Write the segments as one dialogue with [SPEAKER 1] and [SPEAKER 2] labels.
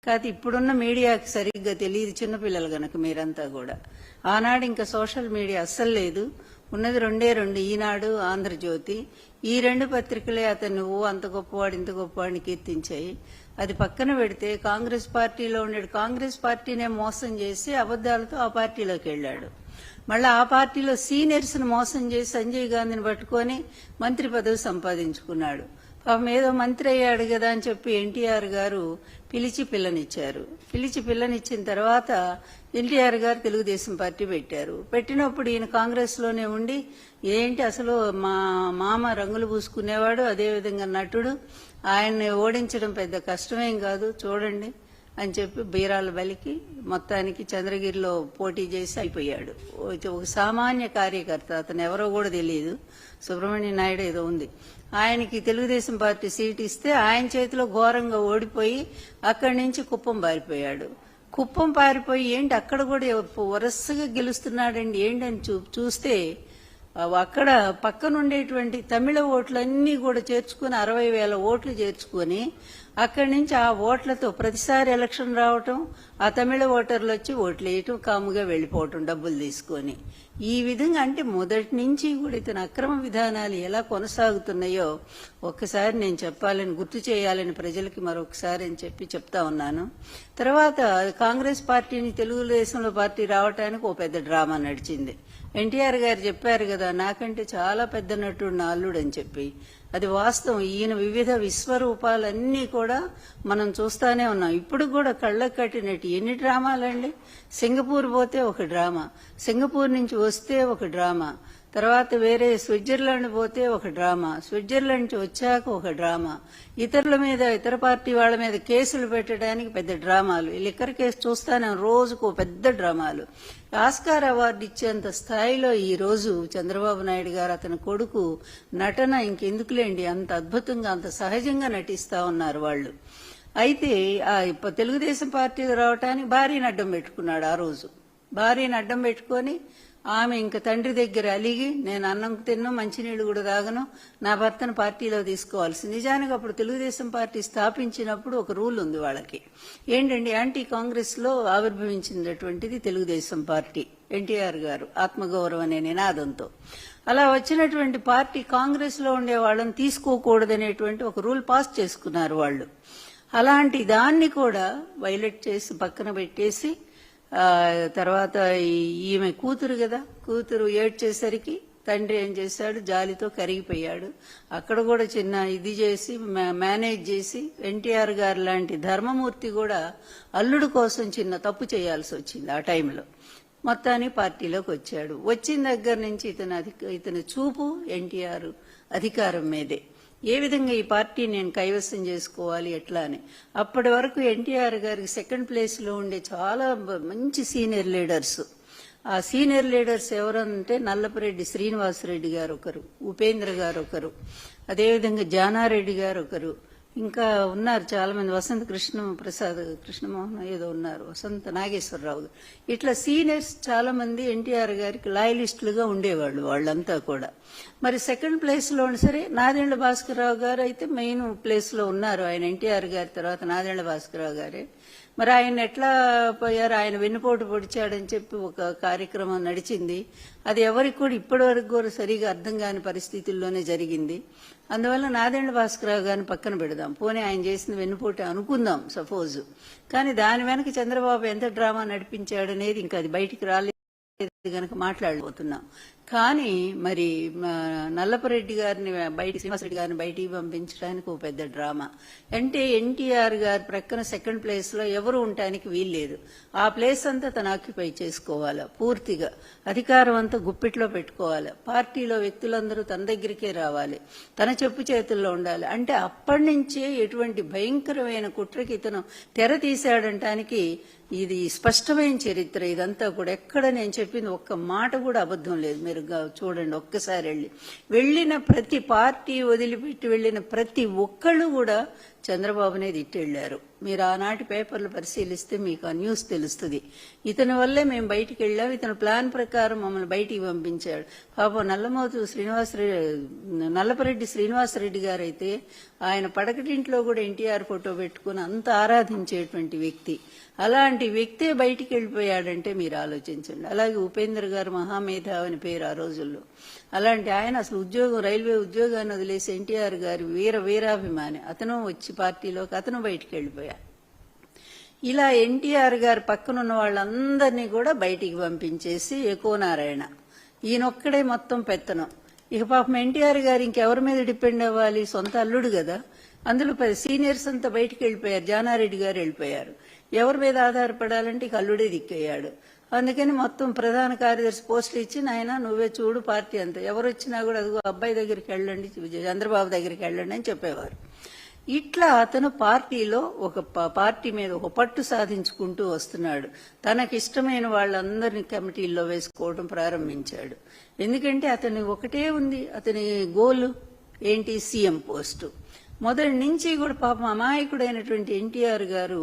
[SPEAKER 1] కాదు ఇప్పుడున్న మీడియాకి సరిగ్గా తెలియదు చిన్నపిల్లలు గనక మీరంతా కూడా. ఆనాడు ఇంకా సోషల్ మీడియా అస్సలు లేదు, ఉన్నది రెండే రెండు, ఈనాడు, ఆంధ్రజ్యోతి. ఈ రెండు పత్రికలే అతను అంత గొప్పవాడు ఇంత గొప్పవాడిని కీర్తించాయి. అది పక్కన పెడితే కాంగ్రెస్ పార్టీలో ఉండేడు, కాంగ్రెస్ పార్టీనే మోసం చేసి అబద్దాలతో ఆ పార్టీలోకి వెళ్ళాడు. మళ్ళీ ఆ పార్టీలో సీనియర్స్ ను మోసం చేసి సంజయ్ గాంధీని పట్టుకొని మంత్రి పదవి సంపాదించుకున్నాడు. పాపం ఏదో మంత్రి అయ్యాడు కదా అని చెప్పి ఎన్టీఆర్ గారు పిలిచి పిల్లనిచ్చారు. పిలిచి పిల్లనిచ్చిన తర్వాత ఎన్టీఆర్ గారు తెలుగుదేశం పార్టీ పెట్టారు. పెట్టినప్పుడు ఈయన కాంగ్రెస్ లోనే ఉండి ఏంటి అసలు మా మామ రంగులు పూసుకునేవాడు, అదేవిధంగా నటుడు, ఆయన్ని ఓడించడం పెద్ద కష్టమేం కాదు చూడండి అని చెప్పి బీరాల బలికి మొత్తానికి చంద్రగిరిలో పోటీ చేసి అయిపోయాడు. ఒక సామాన్య కార్యకర్త, అతను ఎవరో కూడా తెలియదు, సుబ్రహ్మణ్య నాయుడు ఏదో ఉంది. ఆయనకి తెలుగుదేశం పార్టీ సీట్ ఇస్తే ఆయన చేతిలో ఘోరంగా ఓడిపోయి అక్కడి నుంచి కుప్పం పారిపోయాడు. కుప్పం పారిపోయి ఏంటి అక్కడ కూడా వరుసగా గెలుస్తున్నాడండి ఏంటని చూస్తే అక్కడ పక్కనుండేటువంటి తమిళ ఓట్లన్నీ కూడా చేర్చుకుని 60,000 ఓట్లు చేర్చుకొని అక్కడి నుంచి ఆ ఓట్లతో ప్రతిసారి ఎలక్షన్ రావటం, ఆ తమిళ ఓటర్లు వచ్చి ఓట్లు వేయటం, కాముగా వెళ్లిపోవటం డబ్బులు తీసుకొని. ఈ విధంగా అంటే మొదటి నుంచి కూడా ఇతని అక్రమ విధానాలు ఎలా కొనసాగుతున్నాయో ఒక్కసారి నేను చెప్పాలని, గుర్తు చేయాలని ప్రజలకి మరొకసారి అని చెప్పి చెప్తా ఉన్నాను. తర్వాత కాంగ్రెస్ పార్టీని తెలుగుదేశంలో పార్టీ రావటానికి ఓ పెద్ద డ్రామా నడిచింది. ఎన్టీఆర్ గారు చెప్పారు కదా నాకంటే చాలా పెద్ద నటుడు నా అల్లుడు అని చెప్పి. అది వాస్తవం. ఈయన వివిధ విశ్వరూపాలన్నీ కూడా మనం చూస్తానే ఉన్నాం. ఇప్పుడు కూడా కళ్ళకు కట్టినట్టు ఎన్ని డ్రామాలండి. సింగపూర్ పోతే ఒక డ్రామా, సింగపూర్ నుంచి వస్తే ఒక డ్రామా, తర్వాత వేరే స్విట్జర్లాండ్ పోతే ఒక డ్రామా, స్విట్జర్లాండ్ నుంచి వచ్చాక ఒక డ్రామా, ఇతరుల మీద ఇతర పార్టీ వాళ్ళ మీద కేసులు పెట్టడానికి పెద్ద డ్రామాలు. లిక్కర్ కేసు చూస్తానే రోజుకు పెద్ద డ్రామాలు. ఆస్కార్ అవార్డు ఇచ్చేంత స్థాయిలో ఈ రోజు చంద్రబాబు నాయుడు గారు అతని కొడుకు నటన ఇంకెందుకులేండి, అంత అద్భుతంగా అంత సహజంగా నటిస్తా ఉన్నారు వాళ్ళు. అయితే తెలుగుదేశం పార్టీకి రావటానికి భార్యను అడ్డం పెట్టుకున్నాడు. ఆ రోజు భార్యను అడ్డం పెట్టుకొని ఆమె ఇంక తండ్రి దగ్గర అలిగి నేను అన్నం తిన్ను మంచినీళ్ళు కూడా తాగను, నా భర్తను పార్టీలో తీసుకోవాల్సి. నిజానికి అప్పుడు తెలుగుదేశం పార్టీ స్థాపించినప్పుడు ఒక రూల్ ఉంది వాళ్ళకి, ఏంటండి యాంటీ కాంగ్రెస్ లో ఆవిర్భవించినటువంటిది తెలుగుదేశం పార్టీ, ఎన్టీఆర్ గారు ఆత్మగౌరవం అనే నినాదంతో. అలా వచ్చినటువంటి పార్టీ కాంగ్రెస్ లో ఉండే వాళ్ళని తీసుకోకూడదనేటువంటి ఒక రూల్ పాస్ చేసుకున్నారు వాళ్ళు. అలాంటి దాన్ని కూడా వైలేట్ చేసి పక్కన పెట్టేసి తర్వాత ఈమె కూతురు కదా, కూతురు ఏడ్చేసరికి తండ్రి ఏం చేశాడు, జాలితో కరిగిపోయాడు. అక్కడ కూడా చిన్న ఇది చేసి మేనేజ్ చేసి ఎన్టీఆర్ గారు లాంటి ధర్మమూర్తి కూడా అల్లుడు కోసం చిన్న తప్పు చేయాల్సి వచ్చింది ఆ టైంలో. మొత్తాన్ని పార్టీలోకి వచ్చాడు. వచ్చిన దగ్గర నుంచి ఇతని చూపు ఎన్టీఆర్ అధికారం మీదే. ఏ విధంగా ఈ పార్టీ నేను కైవసం చేసుకోవాలి ఎట్లా అని. అప్పటి వరకు ఎన్టీఆర్ గారికి సెకండ్ ప్లేస్ లో ఉండే చాలా మంచి సీనియర్ లీడర్స్. ఆ సీనియర్ లీడర్స్ ఎవరంటే నల్లపరెడ్డి శ్రీనివాసరెడ్డి గారు ఒకరు, ఉపేంద్ర గారు ఒకరు, అదేవిధంగా జానారెడ్డి గారు ఒకరు, ఇంకా ఉన్నారు చాలా మంది, వసంత కృష్ణమోహన్ ఏదో ఉన్నారు, వసంత నాగేశ్వరరావు. ఇట్లా సీనియర్స్ చాలా మంది ఎన్టీఆర్ గారికి లాయలిస్టులుగా ఉండేవాళ్ళు వాళ్ళంతా కూడా. మరి సెకండ్ ప్లేస్ లో సరే నాదెండ్ల భాస్కరరావు గారు అయితే మెయిన్ ప్లేస్ లో ఉన్నారు. ఆయన ఎన్టీఆర్ గారి తర్వాత నాదెండ్ల భాస్కరరావు గారే. మరి ఆయన ఎట్లా పోయారు, ఆయన వెన్నుపోటు పొడిచాడని చెప్పి ఒక కార్యక్రమం నడిచింది. అది ఎవరికి కూడా ఇప్పటి వరకు కూడా సరిగా అర్థం కాని పరిస్థితుల్లోనే జరిగింది. అందువల్ల నాదెండ్ల భాస్కరరావు గారిని పక్కన పెడదాం, పోనీ ఆయన చేసిన వెన్నుపోటు అనుకుందాం సపోజ్. కానీ దాని వెనక చంద్రబాబు ఎంత డ్రామా నడిపించాడనేది ఇంకా అది బయటికి రాలేదు గనక మాట్లాడబోతున్నాం. కానీ మరి నల్లపరెడ్డి గారిని శ్రీనివాసరెడ్డి గారిని బయటికి పంపించడానికి ఒక పెద్ద డ్రామా. అంటే ఎన్టీఆర్ గారి ప్రక్కన సెకండ్ ప్లేస్ లో ఎవరు ఉండటానికి వీల్లేదు. ఆ ప్లేస్ అంతా తను ఆక్యుపై చేసుకోవాలి, పూర్తిగా అధికారం అంతా గుప్పిట్లో పెట్టుకోవాలి, పార్టీలో వ్యక్తులందరూ తన దగ్గరికే రావాలి, తన చెప్పు చేతుల్లో ఉండాలి. అంటే అప్పటి నుంచే ఎటువంటి భయంకరమైన కుట్రకి ఇతను తెర తీశాడంటానికి ఇది స్పష్టమైన చరిత్ర. ఇదంతా కూడా ఎక్కడ నేను చెప్పింది ఒక్క మాట కూడా అబద్ధం లేదు. మీరు చూడండి ఒక్కసారి వెళ్ళిన ప్రతి పార్టీ వదిలిపెట్టి వెళ్ళిన ప్రతి ఒక్కళ్ళు కూడా చంద్రబాబునే తిట్టెళ్లారు. మీరు ఆనాటి పేపర్లు పరిశీలిస్తే మీకు ఆ న్యూస్ తెలుస్తుంది. ఇతని వల్లే మేము బయటికి వెళ్ళాం, ఇతను ప్లాన్ ప్రకారం మమ్మల్ని బయటికి పంపించాడు. పాపం నల్లపరెడ్డి శ్రీనివాసరెడ్డి గారైతే ఆయన పడకటింట్లో కూడా ఎన్టీఆర్ ఫోటో పెట్టుకుని అంత ఆరాధించేటువంటి వ్యక్తి. అలాంటి వ్యక్తే బయటికి వెళ్ళిపోయాడంటే మీరు ఆలోచించండి. అలాగే ఉపేంద్ర గారు మహామేధావి అని పేరు ఆ రోజుల్లో. అలాంటి ఆయన అసలు రైల్వే ఉద్యోగాన్ని వదిలేసి ఎన్టీఆర్ గారి వీరాభిమాని. అతను వచ్చి పార్టీలోకి అతను బయటికి వెళ్ళిపోయాడు. ఇలా ఎన్టీఆర్ గారి పక్కనున్న వాళ్ళందరినీ కూడా బయటికి పంపించేసి ఎక్కువనారాయణ ఈయనొక్కడే మొత్తం పెత్తనం. ఇక పాపం ఎన్టీఆర్ గారు ఇంకెవరి మీద డిపెండ్ అవ్వాలి? సొంత అల్లుడు కదా. అందులో సీనియర్స్ అంతా బయటికి వెళ్ళిపోయారు. జానారెడ్డి గారు వెళ్ళిపోయారు. ఎవరి మీద ఆధారపడాలంటే ఇక అల్లుడే దిక్కయ్యాడు. అందుకని మొత్తం ప్రధాన కార్యదర్శి పోస్టులు ఇచ్చి నాయన నువ్వే చూడు పార్టీ అంతా, ఎవరు వచ్చినా కూడా అదిగో అబ్బాయి దగ్గరికి వెళ్ళండి, చంద్రబాబు దగ్గరికి వెళ్ళండి అని చెప్పేవారు. ఇట్లా అతను పార్టీలో పార్టీ మీద ఒక పట్టు సాధించుకుంటూ వస్తున్నాడు. తనకిష్టమైన వాళ్ళందరినీ కమిటీల్లో వేసుకోవడం ప్రారంభించాడు. ఎందుకంటే అతని ఒకటే ఉంది, అతని గోలు ఏంటి? CM post. మొదటి నుంచి కూడా పాపం అమాయకుడైనటువంటి ఎన్టీఆర్ గారు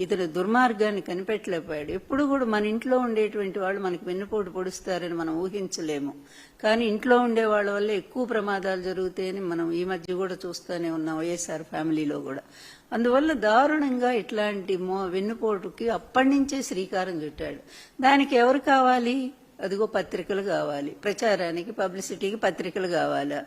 [SPEAKER 1] ఇతని దుర్మార్గాన్ని కనిపెట్టలేకపోయాడు. ఎప్పుడు కూడా మన ఇంట్లో ఉండేటువంటి వాళ్ళు మనకి వెన్నుపోటు పొడుస్తారని మనం ఊహించలేము. కానీ ఇంట్లో ఉండే వాళ్ళ వల్ల ఎక్కువ ప్రమాదాలు జరుగుతాయని మనం ఈ మధ్య కూడా చూస్తూనే ఉన్నాం, వైఎస్ఆర్ ఫ్యామిలీలో కూడా. అందువల్ల దారుణంగా ఇట్లాంటి వెన్నుపోటుకి అప్పటి నుంచే శ్రీకారం చుట్టాడు. దానికి ఎవరు కావాలి? అదిగో పత్రికలు కావాలి, ప్రచారానికి పబ్లిసిటీకి పత్రికలు కావాలా.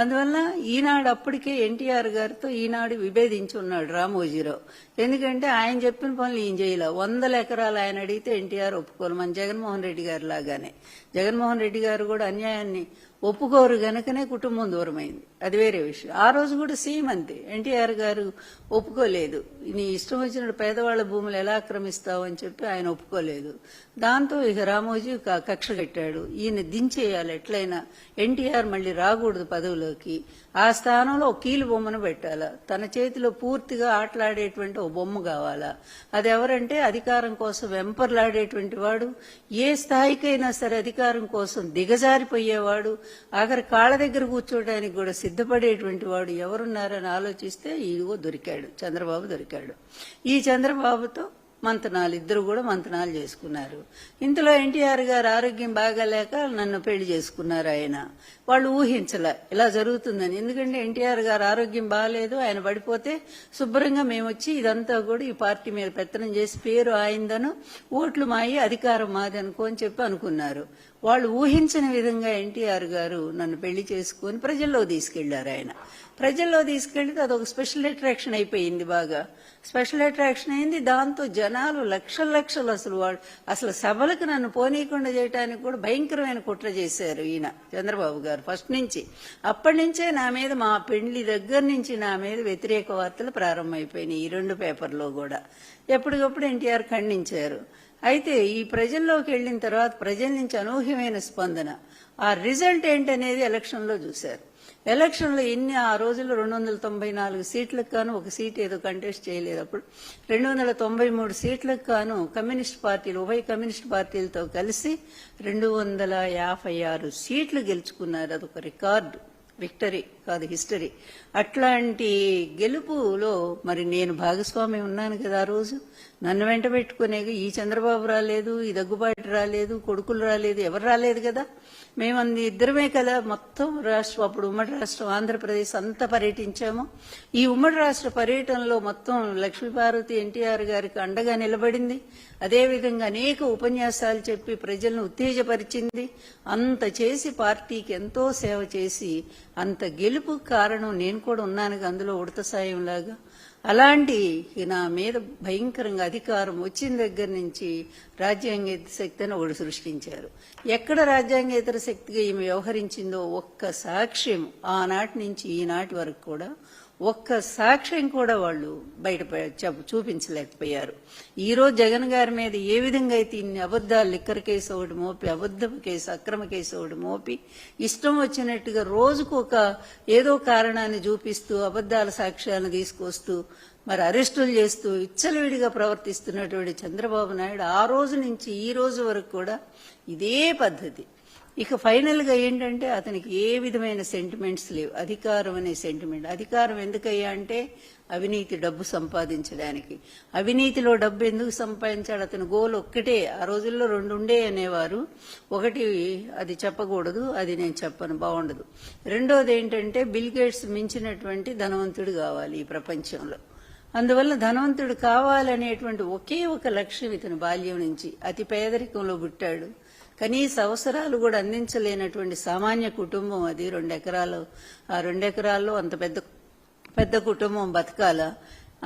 [SPEAKER 1] అందువల్ల ఈనాడు అప్పటికే ఎన్టీఆర్ గారితో ఈనాడు విభేదించి ఉన్నాడు రామోజీరావు. ఎందుకంటే ఆయన చెప్పిన పనులు ఈయన చేయలే. 100 ఎకరాలు ఆయన అడిగితే ఎన్టీఆర్ ఒప్పుకోరు. మన జగన్మోహన్ రెడ్డి గారి లాగానే జగన్మోహన్ రెడ్డి గారు కూడా అన్యాయాన్ని ఒప్పుకోరు గనుకనే కుటుంబం దూరమైంది. అది వేరే విషయం. ఆ రోజు కూడా సేమ్ అంతే. ఎన్టీఆర్ గారు ఒప్పుకోలేదు. నీ ఇష్టం వచ్చినట్టు పేదవాళ్ల భూములు ఎలా ఆక్రమిస్తావు అని చెప్పి ఆయన ఒప్పుకోలేదు. దాంతో ఇక రామోజీ కక్ష కట్టాడు. ఈయన దించేయాలి ఎట్లయినా, ఎన్టీఆర్ మళ్ళీ రాకూడదు పదవిలోకి. ఆ స్థానంలో ఒక కీలు బొమ్మను పెట్టాలా, తన చేతిలో పూర్తిగా ఆటలాడేటువంటి ఒక బొమ్మ కావాలా. అది ఎవరంటే అధికారం కోసం వెంపర్లాడేటువంటి వాడు, ఏ స్థాయికైనా సరే అధికారం కోసం దిగజారిపోయేవాడు, ఆఖరి కాళ్ళ దగ్గర కూర్చోవడానికి కూడా సిద్ధపడేటువంటి వాడు ఎవరున్నారని ఆలోచిస్తే ఇదిగో దొరికాడు, చంద్రబాబు దొరికాడు. ఈ చంద్రబాబుతో ఇద్దరు కూడా మంతనాలు చేసుకున్నారు. ఇంతలో ఎన్టీఆర్ గారు ఆరోగ్యం బాగాలేక నన్ను పెళ్లి చేసుకున్నారు. ఆయన వాళ్ళు ఊహించలే ఇలా జరుగుతుందని. ఎందుకంటే ఎన్టీఆర్ గారు ఆరోగ్యం బాగాలేదు, ఆయన పడిపోతే శుభ్రంగా మేము వచ్చి ఇదంతా కూడా ఈ పార్టీ మీద పెత్తనం చేసి పేరు ఆయిందను, ఓట్లు మాయి అధికారం మాది అని చెప్పి అనుకున్నారు. వాళ్ళు ఊహించని విధంగా ఎన్టీఆర్ గారు నన్ను పెళ్లి చేసుకుని ప్రజల్లో తీసుకెళ్లారు. ఆయన ప్రజల్లో తీసుకెళ్తే అదొక స్పెషల్ అట్రాక్షన్ అయిపోయింది. బాగా స్పెషల్ అట్రాక్షన్ అయింది. దాంతో జనాలు లక్షలు అసలు సభలకు నన్ను పోనీయకుండా చేయడానికి కూడా భయంకరమైన కుట్ర చేశారు ఈయన చంద్రబాబు గారు ఫస్ట్ నుంచి. అప్పటి నుంచే నా మీద, మా పెళ్లి దగ్గర నుంచి నా మీద వ్యతిరేక వార్తలు ప్రారంభమైపోయినాయి. ఈ 2 పేపర్లో కూడా ఎప్పటికప్పుడు ఎన్టీఆర్ ఖండించారు. అయితే ఈ ప్రజల్లోకి వెళ్లిన తర్వాత ప్రజల నుంచి అనూహ్యమైన స్పందన. ఆ రిజల్ట్ ఏంటనేది ఎలక్షన్లో చూశారు. ఎలక్షన్లో ఆ రోజుల్లో 294 సీట్లకు గాను ఒక సీట్ ఏదో కంటెస్ట్ చేయలేదు. అప్పుడు 293 సీట్లకు గాను కమ్యూనిస్ట్ పార్టీలు, ఉభయ కమ్యూనిస్ట్ పార్టీలతో కలిసి 256 సీట్లు గెలుచుకున్నారు. అదొక రికార్డు, విక్టరీ కాదు హిస్టరీ. అట్లాంటి గెలుపులో మరి నేను భాగస్వామి ఉన్నాను కదా. ఆ రోజు నన్ను వెంట పెట్టుకునే ఈ చంద్రబాబు రాలేదు, ఈ దగ్గుబాటి రాలేదు, కొడుకులు రాలేదు, ఎవరు రాలేదు కదా. మేమంది ఇద్దరమే కదా మొత్తం రాష్ట్రం. అప్పుడు ఉమ్మడి రాష్ట్రం ఆంధ్రప్రదేశ్ అంతా పర్యటించాము. ఈ ఉమ్మడి రాష్ట్ర పర్యటనలో మొత్తం లక్ష్మీపార్వతి ఎన్టీఆర్ గారికి అండగా నిలబడింది. అదేవిధంగా అనేక ఉపన్యాసాలు చెప్పి ప్రజలను ఉత్తేజపరిచింది. అంత చేసి పార్టీకి ఎంతో సేవ చేసి అంత గెలుపు కారణం నేను కూడా ఉన్నాను అందులో ఉడత సాయంలాగా. అలాంటి నా మీద భయంకరంగా అధికారం వచ్చిన దగ్గర నుంచి రాజ్యాంగేతర శక్తి అని ఒకటి సృష్టించారు. ఎక్కడ రాజ్యాంగేతర శక్తిగా ఈమె వ్యవహరించిందో ఒక్క సాక్ష్యం ఆనాటి నుంచి ఈనాటి వరకు కూడా ఒక్క సాక్ష్యం కూడా వాళ్ళు చూపించలేకపోయారు. ఈ రోజు జగన్ గారి మీద ఏ విధంగా అయితే ఇన్ని అబద్దాలు, లిక్కర్ కేసు ఒకటి మోపి, అబద్ధ కేసు, అక్రమ కేసు ఒకటి మోపి, ఇష్టం వచ్చినట్టుగా రోజుకు ఏదో కారణాన్ని చూపిస్తూ అబద్దాల సాక్ష్యాలను తీసుకొస్తూ మరి అరెస్టులు చేస్తూ విచ్చలవిడిగా ప్రవర్తిస్తున్నటువంటి చంద్రబాబు నాయుడు ఆ రోజు నుంచి ఈ రోజు వరకు కూడా ఇదే పద్ధతి. ఇక ఫైనల్ గా ఏంటంటే అతనికి ఏ విధమైన సెంటిమెంట్స్ లేవు. అధికారం అనే సెంటిమెంట్. అధికారం ఎందుకయ్యా అంటే అవినీతి, డబ్బు సంపాదించడానికి. అవినీతిలో డబ్బు ఎందుకు సంపాదించాడు? అతని గోల్ ఒక్కటే. ఆ రోజుల్లో 2 ఉండే అనేవారు. ఒకటి అది చెప్పకూడదు, అది నేను చెప్పను, బాగుండదు. రెండోది ఏంటంటే బిల్ గేట్స్ మించినటువంటి ధనవంతుడు కావాలి ఈ ప్రపంచంలో. అందువల్ల ధనవంతుడు కావాలనేటువంటి ఒకే ఒక లక్ష్యం ఇతని బాల్యం నుంచి. అతి పేదరికంలో పుట్టాడు. కనీస అవసరాలు కూడా అందించలేనటువంటి సామాన్య కుటుంబం అది. 2 ఎకరాలు. ఆ 2 ఎకరాల్లో అంత పెద్ద కుటుంబం బతకాల.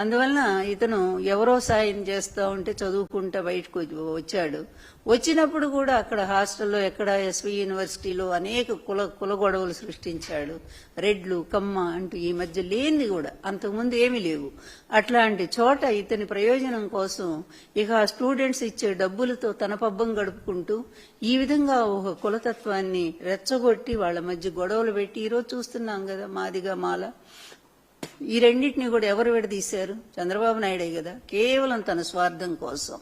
[SPEAKER 1] అందువలన ఇతను ఎవరో సాయం చేస్తూ ఉంటే చదువుకుంటా బయటకు వచ్చాడు. వచ్చినప్పుడు కూడా అక్కడ హాస్టల్లో, ఎక్కడ ఎస్వి యూనివర్సిటీలో అనేక కుల గొడవలు సృష్టించాడు. రెడ్లు, కమ్మ అంటూ ఈ మధ్య లేనిది కూడా అంతకుముందు ఏమీ లేవు. అట్లాంటి చోట ఇతని ప్రయోజనం కోసం ఇక ఆ స్టూడెంట్స్ ఇచ్చే డబ్బులతో తన పబ్బం గడుపుకుంటూ ఈ విధంగా ఒక కులతత్వాన్ని రెచ్చగొట్టి వాళ్ళ మధ్య గొడవలు పెట్టి ఈరోజు చూస్తున్నాం కదా, మాదిగా మాల. ఈ రెండింటినీ కూడా ఎవరు విడదీశారు? చంద్రబాబు నాయుడే కదా. కేవలం తన స్వార్థం కోసం.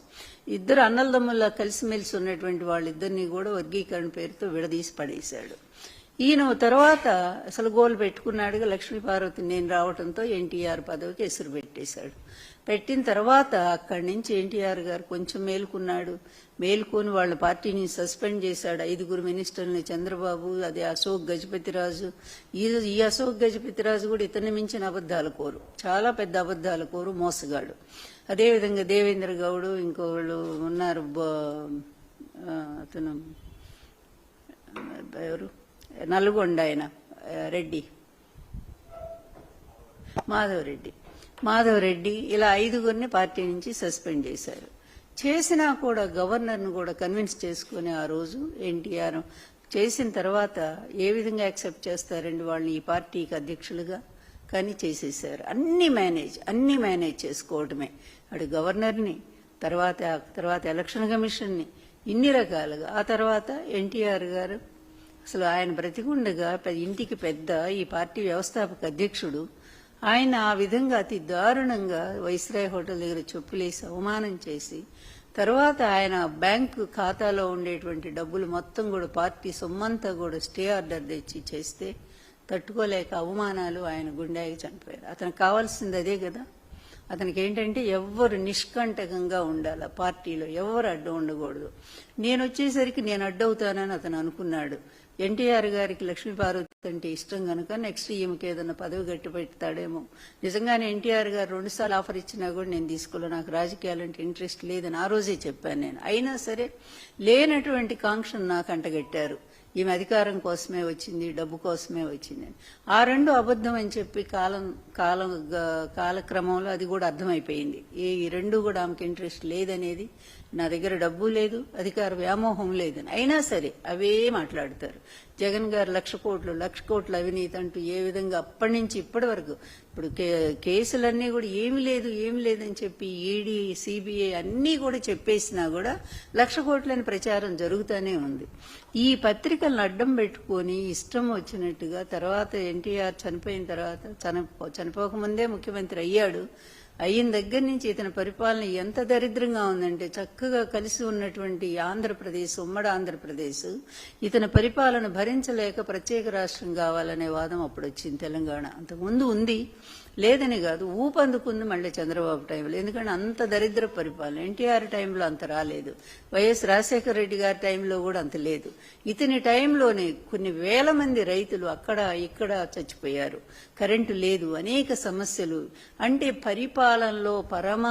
[SPEAKER 1] ఇద్దరు అన్నలదమ్ముల్లా కలిసిమెలిసి ఉన్నటువంటి వాళ్ళిద్దరినీ కూడా వర్గీకరణ పేరుతో విడదీసి పడేశాడు. ఈయన తర్వాత అసలు గోల్ పెట్టుకున్నాడుగా, లక్ష్మీపార్వతి నేను రావడంతో ఎన్టీఆర్ పదవికి ఎసురు పెట్టేశాడు. పెట్టిన తర్వాత అక్కడి నుంచి ఎన్టీఆర్ గారు కొంచెం మేలుకున్నాడు. మేలుకొని వాళ్ళ పార్టీని సస్పెండ్ చేశాడు. 5 మినిస్టర్ని. చంద్రబాబు, అది అశోక్ గజపతిరాజు. ఈ అశోక్ గజపతిరాజు కూడా ఇతన్ని మించిన అబద్ధాల కోరు, చాలా పెద్ద అబద్ధాల కోరు, మోసగాడు. అదేవిధంగా దేవేంద్ర గౌడ్, ఇంకోళ్ళు ఉన్నారు, అతను ఎవరు, నల్గొండ ఆయన రెడ్డి, మాధవరెడ్డి, ఇలా 5 పార్టీ నుంచి సస్పెండ్ చేశారు. చేసినా కూడా గవర్నర్ను కూడా కన్విన్స్ చేసుకుని ఆ రోజు ఎన్టీఆర్ చేసిన తర్వాత ఏ విధంగా యాక్సెప్ట్ చేస్తారండి వాళ్ళని ఈ పార్టీకి అధ్యక్షులుగా? కానీ చేసేశారు. అన్ని మేనేజ్ చేసుకోవటమే. అటు గవర్నర్ని, తర్వాత ఎలక్షన్ కమిషన్ని, ఇన్ని రకాలుగా. ఆ తర్వాత ఎన్టీఆర్ గారు అసలు ఆయన బ్రతికుండగా ఇంటికి పెద్ద, ఈ పార్టీ వ్యవస్థాపక అధ్యక్షుడు, ఆయన ఆ విధంగా అతి దారుణంగా వైస్రాయ్ హోటల్ దగ్గర చెప్పులేసి అవమానం చేసి, తర్వాత ఆయన బ్యాంకు ఖాతాలో ఉండేటువంటి డబ్బులు మొత్తం కూడా పార్టీ సొమ్మంతా కూడా స్టే ఆర్డర్ తెచ్చి చేస్తే తట్టుకోలేక అవమానాలు ఆయన గుండెకి చనిపోయారు. అతనికి కావాల్సింది అదే కదా. అతనికి ఏంటంటే ఎవ్వరు నిష్కంటకంగా ఉండాలి, పార్టీలో ఎవరు అడ్డం ఉండకూడదు. నేను వచ్చేసరికి నేను అడ్డవుతానని అతను అనుకున్నాడు. ఎన్టీఆర్ గారికి లక్ష్మీపార్వతి అంటే ఇష్టం కనుక నెక్స్ట్ ఈమెకి ఏదన్నా పదవి గట్టి పెడతాడేమో. నిజంగానే ఎన్టీఆర్ గారు 2 సార్లు ఆఫర్ ఇచ్చినా కూడా నేను తీసుకోలే, నాకు రాజకీయాలంటే ఇంట్రెస్ట్ లేదని ఆ రోజే చెప్పాను నేను. అయినా సరే లేనటువంటి కాంక్షను నాకు అంటగట్టారు. ఈమె అధికారం కోసమే వచ్చింది, డబ్బు కోసమే వచ్చింది అని. ఆ 2 అబద్ధం అని చెప్పి కాలక్రమంలో అది కూడా అర్థమైపోయింది. ఈ 2 కూడా ఆమెకి ఇంట్రెస్ట్ లేదనేది. నా దగ్గర డబ్బు లేదు, అధికార వ్యామోహం లేదని. అయినా సరే అవే మాట్లాడతారు. జగన్ గారు 1,00,00,000 కోట్ల అవినీతి అంటూ ఏ విధంగా అప్పటి నుంచి ఇప్పటి వరకు ఇప్పుడు కేసులన్నీ కూడా ఏమి లేదని చెప్పి ఈడీ, సిబిఐ అన్నీ కూడా చెప్పేసినా కూడా 1,00,00,000 కోట్లని ప్రచారం జరుగుతూనే ఉంది. ఈ పత్రికలను అడ్డం పెట్టుకొని ఇష్టం వచ్చినట్టుగా తర్వాత ఎన్టీఆర్ చనిపోయిన తర్వాత, చనిపోకముందే ముఖ్యమంత్రి అయ్యాడు. అయిన దగ్గర నుంచి ఇతని పరిపాలన ఎంత దరిద్రంగా ఉందంటే, చక్కగా కలిసి ఉన్నటువంటి ఆంధ్రప్రదేశ్, ఉమ్మడి ఆంధ్రప్రదేశ్, ఇతని పరిపాలన భరించలేక ప్రత్యేక రాష్ట్రం కావాలనే వాదం అప్పుడు వచ్చింది. తెలంగాణ అంతకుముందు ఉంది, లేదని కాదు, ఊపందుకుంది మళ్ళీ చంద్రబాబు టైంలో. ఎందుకంటే అంత దరిద్ర పరిపాలన. ఎన్టీఆర్ టైంలో అంత రాలేదు, వైఎస్ రాజశేఖర రెడ్డి గారి టైంలో కూడా అంత లేదు. ఇతని టైంలోనే కొన్ని వేల మంది రైతులు అక్కడ ఇక్కడ చచ్చిపోయారు, కరెంటు లేదు, అనేక సమస్యలు. అంటే పరిపాలనలో పరమ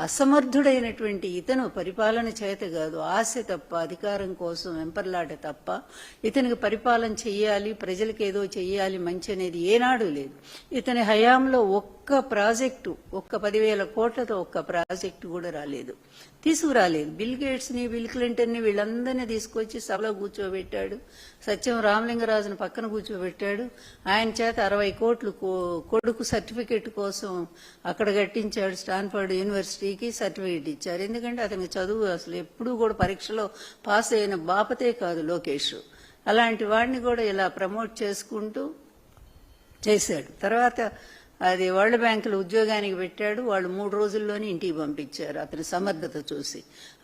[SPEAKER 1] అసమర్థుడైనటువంటి ఇతను పరిపాలన చేత కాదు, ఆశ తప్ప, అధికారం కోసం వెంపర్లాట తప్ప ఇతనికి పరిపాలన చెయ్యాలి, ప్రజలకు ఏదో చెయ్యాలి మంచి అనేది ఏనాడు లేదు. ఇతని హయాంలో ఒక్క ప్రాజెక్టు, ఒక్క 10,000 కోట్లతో ఒక్క ప్రాజెక్టు కూడా రాలేదు, తీసుకురాలేదు. బిల్ గేట్స్ ని, బిల్ క్లింటన్ ని, వీళ్ళందరినీ తీసుకొచ్చి సభలో కూర్చోబెట్టాడు. సత్యం రామలింగరాజును పక్కన కూర్చోబెట్టాడు. ఆయన చేత 60 కోట్లు కొడుకు సర్టిఫికెట్ కోసం అక్కడ కట్టించాడు. స్టాన్ఫర్డ్ యూనివర్సిటీకి సర్టిఫికెట్ ఇచ్చారు. ఎందుకంటే అతనికి చదువు అసలు ఎప్పుడూ కూడా పరీక్షలో పాస్ అయిన బాపతే కాదు లోకేష్. అలాంటి వాడిని కూడా ఇలా ప్రమోట్ చేసుకుంటూ చేశాడు. తర్వాత అది వరల్డ్ బ్యాంకులో ఉద్యోగానికి పెట్టాడు. వాళ్ళు 3 రోజుల్లోనే ఇంటికి పంపించారు అతని సమర్థత చూసి.